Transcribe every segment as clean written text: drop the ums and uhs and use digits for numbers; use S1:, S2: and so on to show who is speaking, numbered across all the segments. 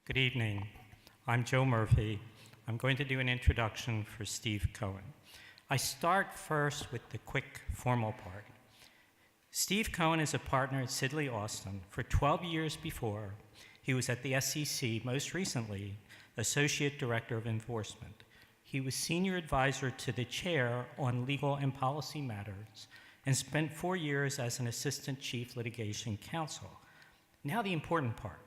S1: Good evening. I'm Joe Murphy. I'm going to do an introduction for Steve Cohen. I start first with the quick formal part. Steve Cohen is a partner at Sidley Austin. For 12 years before, he was at the SCCE, most recently, Associate Director of Enforcement. He was Senior Advisor to the Chair on Legal and Policy Matters and spent 4 years as an Assistant Chief Litigation Counsel. Now the important part.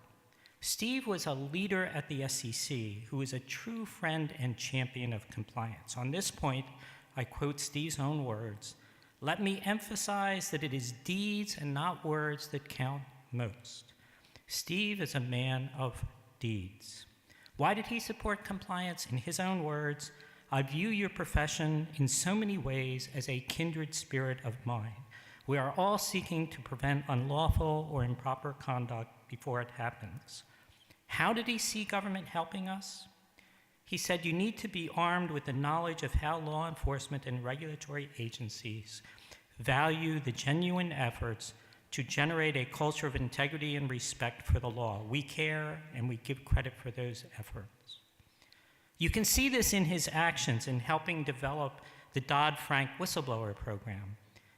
S1: Steve was a leader at the SCCE who is a true friend and champion of compliance. On this point, I quote Steve's own words, "Let me emphasize that it is deeds and not words that count most." Steve is a man of deeds. Why did he support compliance? In his own words, "I view your profession in so many ways as a kindred spirit of mine. We are all seeking to prevent unlawful or improper conduct before it happens." How did he see government helping us? He said, "You need to be armed with the knowledge of how law enforcement and regulatory agencies value the genuine efforts to generate a culture of integrity and respect for the law. We care and we give credit for those efforts." You can see this in his actions in helping develop the Dodd-Frank whistleblower program.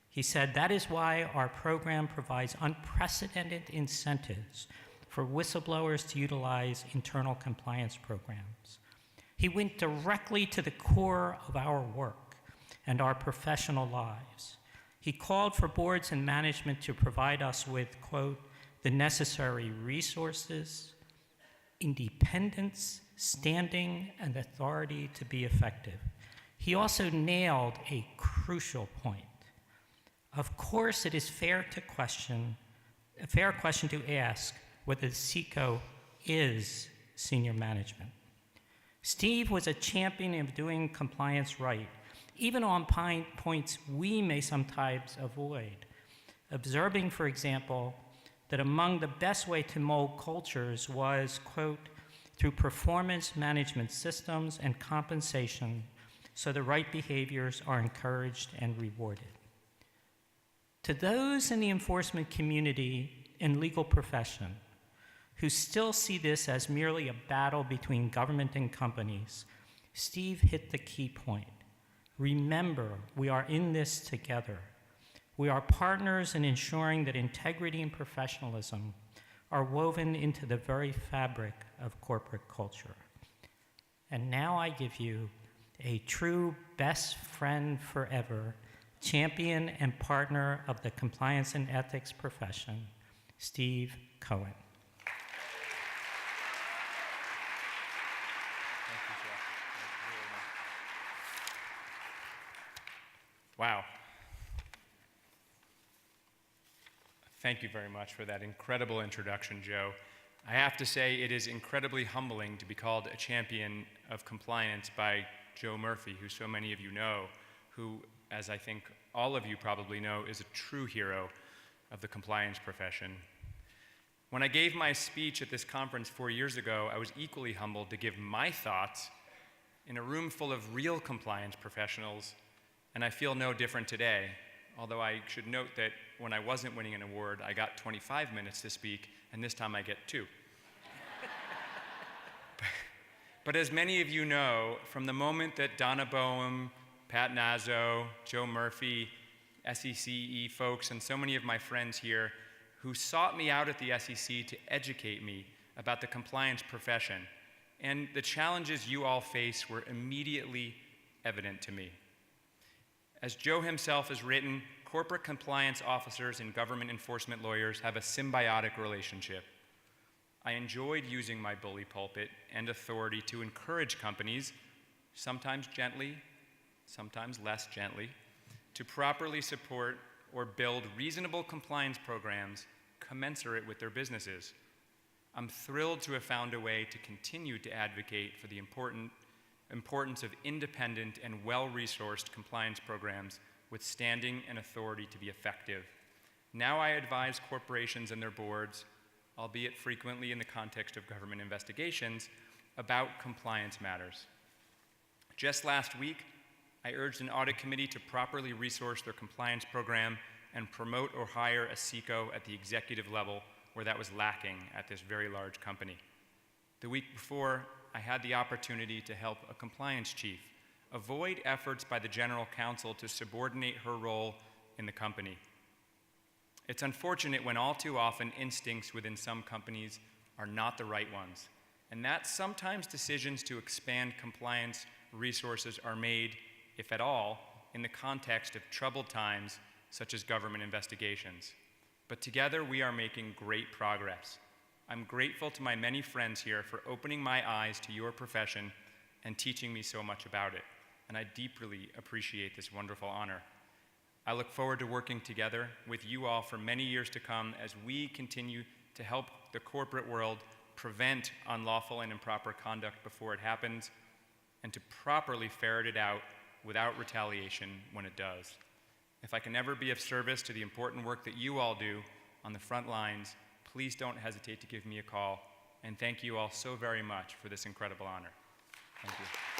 S1: He said, "That is why our program provides unprecedented incentives for whistleblowers to utilize internal compliance programs." He went directly to the core of our work and our professional lives. He called for boards and management to provide us with, quote, "the necessary resources, independence, standing, and authority to be effective." He also nailed a crucial point. Of course, it is a fair question to ask whether the SECO is senior management. Steve was a champion of doing compliance right, even on points we may sometimes avoid. Observing, for example, that among the best way to mold cultures was, quote, "through performance management systems and compensation so the right behaviors are encouraged and rewarded." To those in the enforcement community and legal profession who still see this as merely a battle between government and companies, Steve hit the key point. Remember, we are in this together. We are partners in ensuring that integrity and professionalism are woven into the very fabric of corporate culture. And now I give you a true best friend forever, champion and partner of the compliance and ethics profession, Steve Cohen.
S2: Wow. Thank you very much for that incredible introduction, Joe. I have to say it is incredibly humbling to be called a champion of compliance by Joe Murphy, who so many of you know, who, as I think all of you probably know, is a true hero of the compliance profession. When I gave my speech at this conference 4 years ago, I was equally humbled to give my thoughts in a room full of real compliance professionals, and I feel no different today, although I should note that when I wasn't winning an award, I got 25 minutes to speak, and this time I get 2. But as many of you know, from the moment that Donna Boehm, Pat Nazzo, Joe Murphy, SCCE folks, and so many of my friends here who sought me out at the SEC to educate me about the compliance profession, and the challenges you all face were immediately evident to me. As Joe himself has written, corporate compliance officers and government enforcement lawyers have a symbiotic relationship. I enjoyed using my bully pulpit and authority to encourage companies, sometimes gently, sometimes less gently, to properly support or build reasonable compliance programs commensurate with their businesses. I'm thrilled to have found a way to continue to advocate for the importance of independent and well-resourced compliance programs with standing and authority to be effective. Now I advise corporations and their boards, albeit frequently in the context of government investigations, about compliance matters. Just last week, I urged an audit committee to properly resource their compliance program and promote or hire a SECO at the executive level where that was lacking at this very large company. The week before, I had the opportunity to help a compliance chief avoid efforts by the general counsel to subordinate her role in the company. It's unfortunate when all too often instincts within some companies are not the right ones, and that sometimes decisions to expand compliance resources are made, if at all, in the context of troubled times such as government investigations. But together we are making great progress. I'm grateful to my many friends here for opening my eyes to your profession and teaching me so much about it, and I deeply appreciate this wonderful honor. I look forward to working together with you all for many years to come as we continue to help the corporate world prevent unlawful and improper conduct before it happens, and to properly ferret it out without retaliation when it does. If I can ever be of service to the important work that you all do on the front lines, please don't hesitate to give me a call, and thank you all so very much for this incredible honor. Thank you.